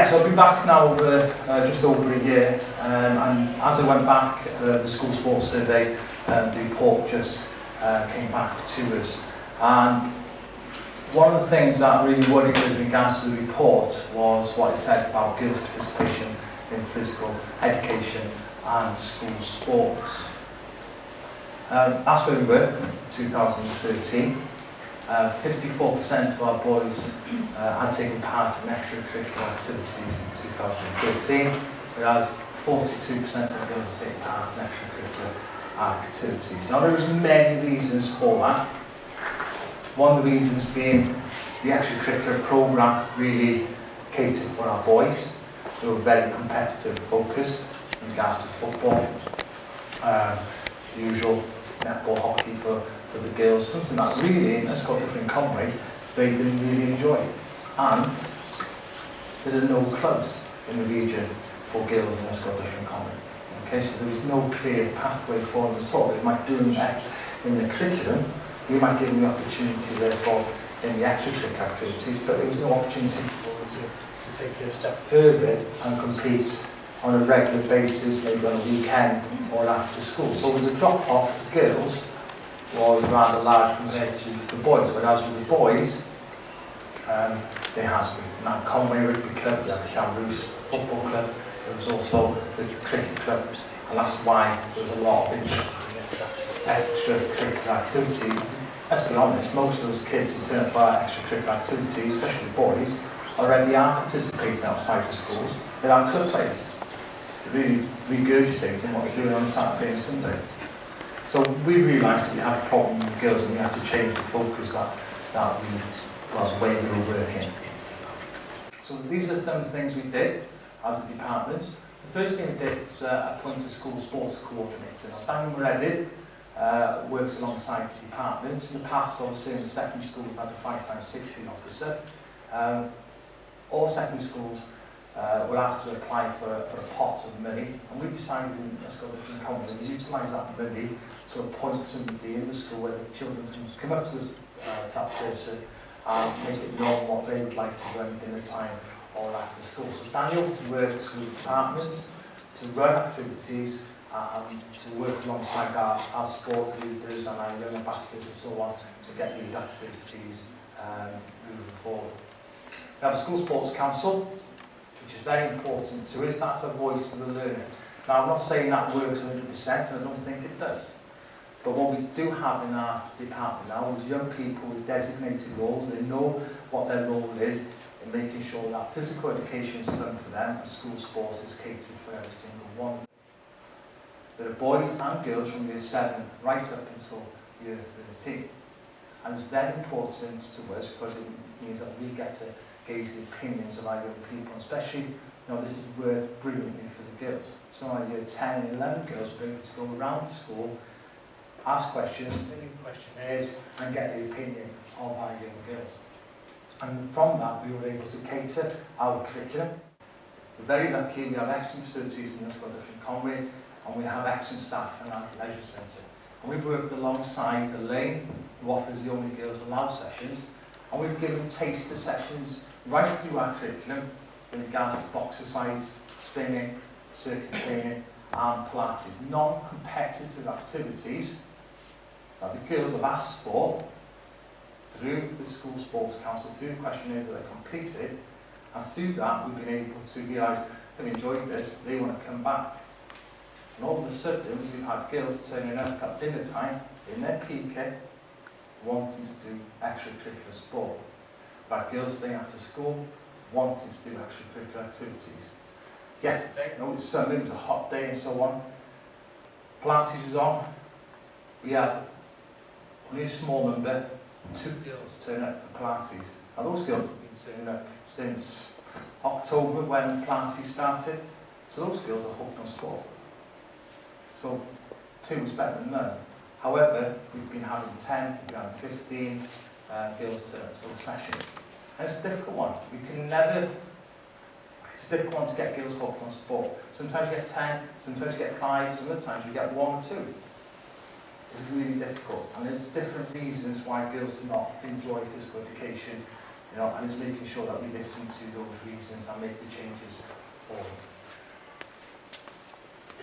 So I've been back now over just over a year, and as I went back, the school sports survey, the report just came back to us. And one of the things that really worried us in regards to the report was what it said about girls' participation in physical education and school sports. That's where we were in 2013. 54% of our boys had taken part in extracurricular activities in 2013, whereas 42% of girls had taken part in extracurricular activities. Now, there was many reasons for that. One of the reasons being the extracurricular programme really catered for our boys. They were very competitive focused in regards to football, the usual netball, hockey for the girls, something that really in Ysgol Dyffryn Conwy they didn't really enjoy. And there is no clubs in the region for girls in Ysgol Dyffryn Conwy. Okay, so there was no clear pathway for them at all. They might do it in the curriculum, we might give them the opportunity therefore in the extracurricular activities, but there was no opportunity for them to take it a step further and compete on a regular basis, maybe on a weekend or after school. So with the drop off of girls was rather large compared to the boys, whereas with the boys, they had the Nant Conwy Rugby Club, they had the Llanrwst Football Club, there was also the cricket club, and that's why there was a lot of interest in extracurricular activities. Let's be honest, most of those kids who turn up for our extracurricular activities, especially boys, already are participating outside the schools. They are club players. They're really regurgitating what they're doing on Saturday and Sunday. So we realised that we had a problem with girls and we had to change the focus that was way we were working. So these are some of the things we did as a department. The first thing we did was appoint a school sports coordinator. Now, Daniel Meredith works alongside the department. In the past, obviously in the secondary school, we've had a 5x60 officer. All secondary schools were asked to apply for a pot of money, and we decided in Ysgol Dyffryn Conwy to utilise that money to appoint somebody in the school where the children can come up to that person and make it known what they would like to run dinner time or after school. So Daniel works with departments to run activities and to work alongside our sport leaders and our young ambassadors and so on to get these activities moving forward. We have a school sports council, which is very important to us. That's a voice of the learner. Now, I'm not saying that works 100%, and I don't think it does. But what we do have in our department now is young people with designated roles. They know what their role is in making sure that physical education is fun for them and school sport is catered for every single one. There are boys and girls from year 7 right up until year 13. And it's very important to us because it means that we get to gauge the opinions of our young people, especially, this is worked brilliantly for the girls. So our year 10 and 11 girls were able to go around school, ask questions, fill in questionnaires, and get the opinion of our young girls. And from that, we were able to cater our curriculum. We're very lucky, we have excellent facilities in Ysgol Dyffryn Conwy, and we have excellent staff in our leisure centre. And we've worked alongside Elaine, who offers the Only Girls Allowed sessions, and we've given taster sessions right through our curriculum in regards to boxercise, spinning, circuit training and Pilates. Non-competitive activities that the girls have asked for through the school sports council, through the questionnaires that they completed, and through that we've been able to realise they've enjoyed this, they want to come back. And all of a sudden we've had girls turning up at dinner time in their PK wanting to do extracurricular sport. We've had girls staying after school wanting to do extracurricular activities. Yesterday, it was Sunday, it was a hot day and so on. Pilates was on. We had only a small number, 2 girls turn up for Pilates. Now those girls have been turning up since October when Pilates started. So those girls are hooked on sport. So 2 was better than none. However, we've been having 10, we've been having 15 girls turn up to those sessions. And it's a difficult one. We can never, it's a difficult one to get girls hooked on sport. Sometimes you get 10, sometimes you get 5, some other times you get 1 or 2. It's really difficult, and there's different reasons why girls do not enjoy physical education You know, and it's making sure that we listen to those reasons and make the changes for them.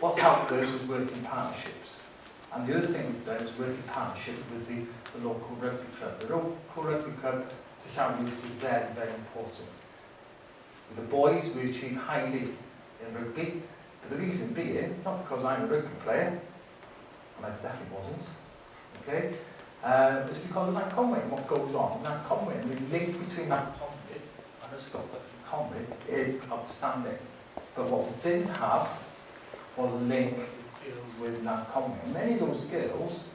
What's helped us is working partnerships. And the other thing we've done is working partnership with the local rugby club. The local rugby club to Llanrwst is very, very important. With the boys, we achieve highly in rugby, but the reason being, not because I'm a rugby player, and I definitely wasn't, okay? It's because of Nant Conwy and what goes on in Nant Conwy. And the link between Nant Conwy and Ysgol Dyffryn Conwy is outstanding. But what we didn't have was a link with girls with Nant Conwy. And many of those girls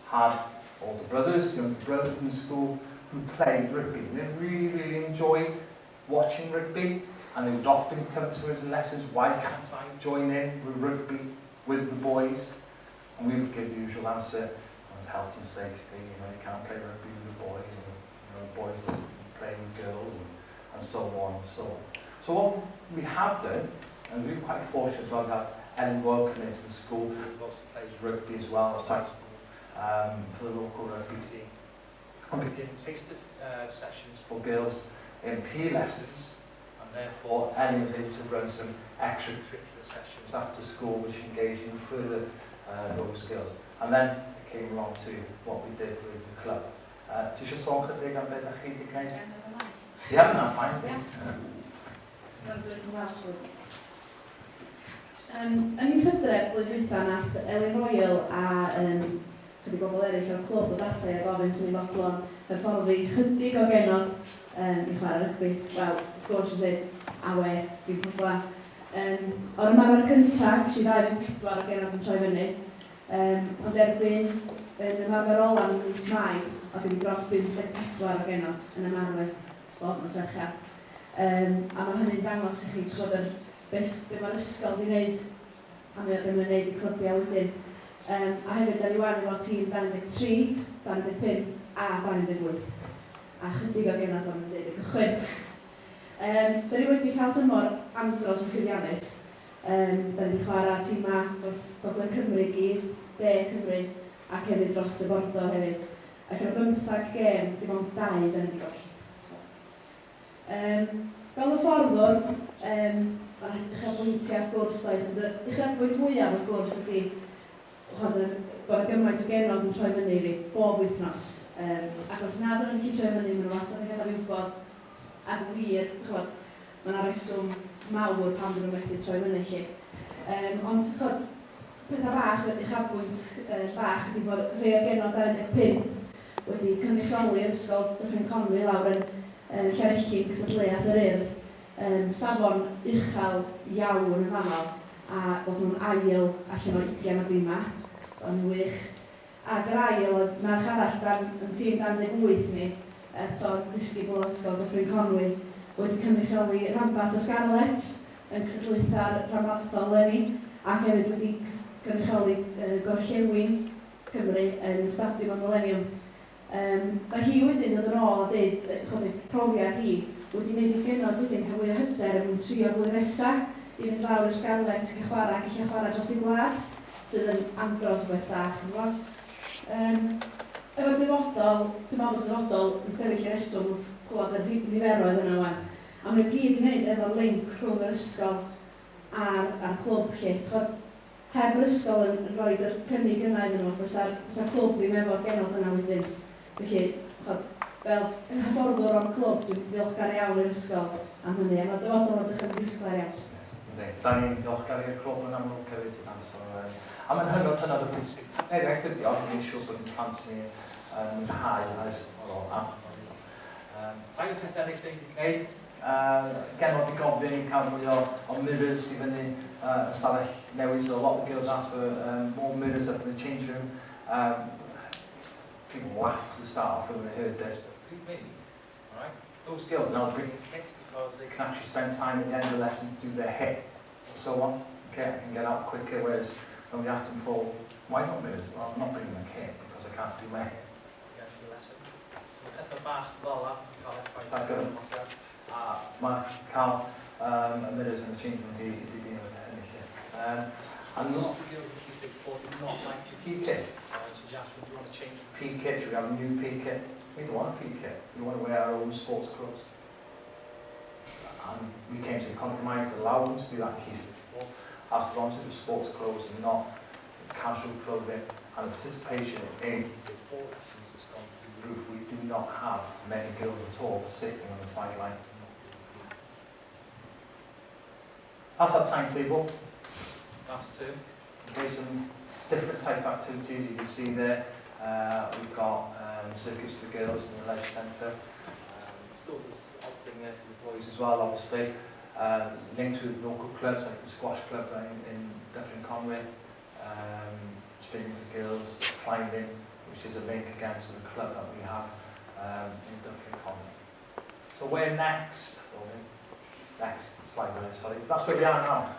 had older brothers, younger brothers in school who played rugby. And they really, really enjoyed watching rugby, and they would often come to us in lessons, why can't I join in with rugby with the boys? And we would give the usual answer, it's health and safety, you know, you can't play rugby with the boys, and you know, boys don't play with girls, and so on and so on. So what we have done, and we're quite fortunate as well, that Ellen Royal come into the school, who also plays rugby as well, aside for the local rugby team. And we give taster sessions for girls in PE lessons, and therefore Ellen was able to run some extracurricular sessions after school which engage in further those skills. And then it came along to what we did with the club. Ti eisiau sôn chydig am beth chi wedi gwneud? Yeah, no, fine. Ym mis Hydref, blwyddyn dwytha, nath Ellen Royal a chydig bobl eraill o'r clwb o data a gofyn sy'n ei fodlon hyfforddi chydig o genod i chwarae rygbi. Wel, wrth gwrs yn dweud, awe, fi'n probla. O'r ymarfer cyntaf, si 2-4 o genod yn troi fyny. Ond erbyn yn ymarfer ola yn mis Mai, oedd wedi dros 54 o genod yn ymarfer bod yn sfercha. A mae hynny'n dangos i chi chod beth mae'r ysgol wedi gwneud a beth mae'n gwneud i clybiau wedyn. A hefyd, da ni wan efo tîm 23, 25 a 28. A chydig o genod o'n dweud y cychwyn. Da ni wedi cael tymor andros yn llwyddiannus. Da ni wedi chwarae tîma dros Gogledd Cymru gyd, De Cymru, ac hefyd dros y Bordo hefyd. Ac yn 15 gêm, dim ond 2 da ni wedi golli. Fel y fforddwr, mae'n uchelbwyntiau wrth gwrs does, ond y uchelbwynt mwyaf wrth gwrs ydy bod y gymaint o genod yn troi fyny i fi bob wythnos. Ac os nad ydyn nhw'n troi fyny, maen nhw wastad yn gadael i wybod ac yn wir, mae'n reswm mawr pan dyn nhw'n methu troi fyny chi. Ond pethau bach, uchelbwynt bach ydy bod rhai o genod 15 wedi cynrychioli Ysgol Dyffryn Conwy lawr yn Llanelli gysylltiad yr Urdd. Safon uchel iawn yn fanol, a bod nhw'n ail allan o 20 o dima, o'n wych. Ac yr ail, merch arall dan yn tîm 28 ni, eto'n ddisgybl Ysgol Dyffryn Conwy, wedi cynrychioli rhanbarth y Scarlet yn cysylltiad rhanbarthol Leni, ac hefyd wedi cynrychioli Gorllewin Cymru yn y Stadiwm y Millennium. Mae hi wedyn dod yn ôl a dweud, profiad hi, wedi gwneud i genod wedyn cael fwy o hyder yn mynd 3 blwyddyn nesaf i fynd lawr i'r Scarlet ac i chwarae dros ei gwlad, sydd yn andros o beth da, chi'n gwybod. Efo'r dyfodol, dwi'n meddwl bod y dyfodol yn sefyll i'r reswm wrth clywed y niferoedd yna wan. A mae'n gyd i wneud efo'r link rhwng yr ysgol a'r clwb chi. Heb yr ysgol yn rhoi yr cynnig yna iddyn nhw, fysa'r clwb ddim efo'r genod yna wedyn. Felly, fel hyfforddwr o'r clwb, dwi'n ddiolchgar iawn i'r ysgol am hynny, a mae'r dyfodol yn dechrau'n disglair iawn. Da ni'n diolchgar i'r clwb yn amlwg hefyd i dan. A mae'n hynod o bwysig. Eraill ydi o, ni'n siŵr bod yn plant ni yn mwynhau a ysgol am. Rhaid peth eraill da ni'n gwneud. Genod i gofyn i cael mwy o mirrors i fyny ystafell newydd. So a lot of the girls asked for more mirrors up in the change room. People laughed to the start off when they heard this, but believe me, all right? Those girls are now bringing kits because they can actually spend time at the end of the lesson to do their hip and so on. Okay, I can get out quicker, whereas when we asked them for, why not mirrors? Well, I'm not bringing my kit because I can't do my hip at the end of the lesson. So pethau bach fel la, cael effaith ar gyfer mae cael y mirrors yn y change room di byn o'r hynny lle. And a lot of the girls in Key Stage 4 do not like to keep it. So you ask them, do you want to change the P kit, should we have a new P kit? We don't want a P kit. We want to wear our own sports clothes. And we came to a compromise that allowed them to do that in Keys before, as long as it was sports clothes and not casual clothing, and the participation in Keys 4 lessons has gone through the roof. We do not have many girls at all sitting on the sideline. That's our timetable. last two. Okay, some different type of activities you can see there. We've got circus for girls in the leisure centre. Still this odd thing there for the boys as well, obviously. Linked with local clubs like the squash club in Dyffryn Conwy. Swimming for girls, climbing, which is a link again to the club that we have in Dyffryn Conwy. So where next? Next slide, sorry. That's where we are now.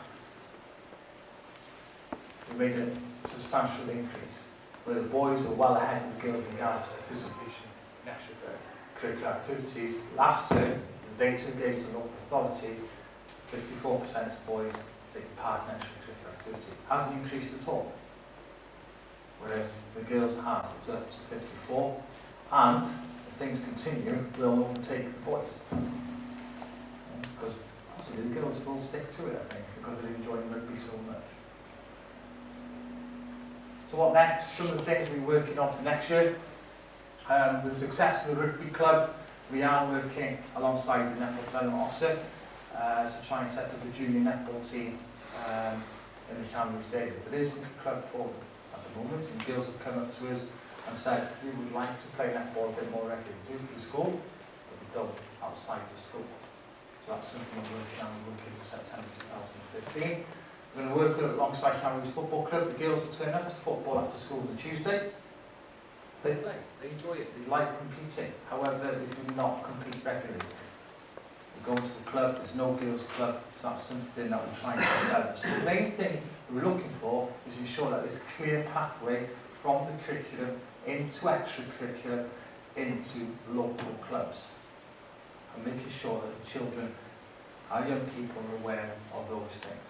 We made a substantial increase, where the boys were well ahead of the girls in regards to participation in extracurricular activities. Last term, the data against the local authority, 54% of boys taking part in extracurricular activity. Hasn't increased at all. Whereas the girls has, it's up to 54. And if things continue, we'll overtake the boys. Because possibly the girls will stick to it, I think, because they're enjoying rugby so much. So what next? Some of the things we're working on for next year. With the success of the rugby club, we are working alongside the netball development officer to try and set up a junior netball team in the Canwy Stadium. There isn't a club for them at the moment, and girls have come up to us and said we would like to play netball a bit more regularly. We do for the school, but we don't outside the school. So that's something we're working on. We're working for September 2015. We're going to work alongside Canwy's football club. The girls will turn up to football after school on the Tuesday. They enjoy it, they like competing. However, they do not compete regularly. They go to the club, there's no girls' club, so that's something that we're trying to develop. So the main thing we're looking for is ensure that there's clear pathway from the curriculum into extracurricular, into local clubs. And making sure that the children, our young people, are aware of those things.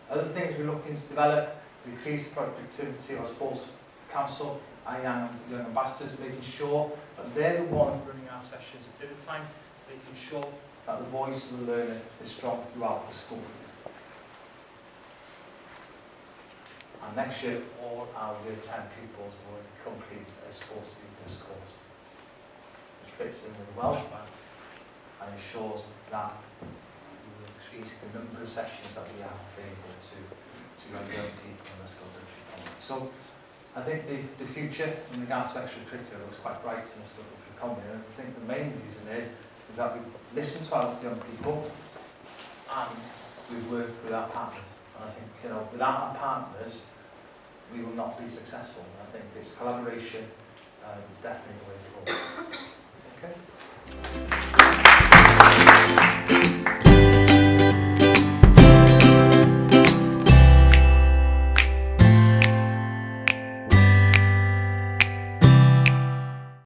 Other things we're looking to develop is increase productivity of sports council, our young ambassadors, making sure that they're the one running our sessions at dinner time, making sure that the voice of the learner is strong throughout the school. And next year, all our Year 10 pupils will complete a sports leaders course, which fits in with the Welsh plan and ensures that we will increase the number of sessions that we are available to our young people in Ysgol Dyffryn Conwy. So I think the future in regards to extracurricular looks quite bright in Ysgol Dyffryn Conwy, and I think the main reason is that we listen to our young people and we work with our partners. And I think, without our partners, we will not be successful. And I think this collaboration is definitely the way forward. Okay.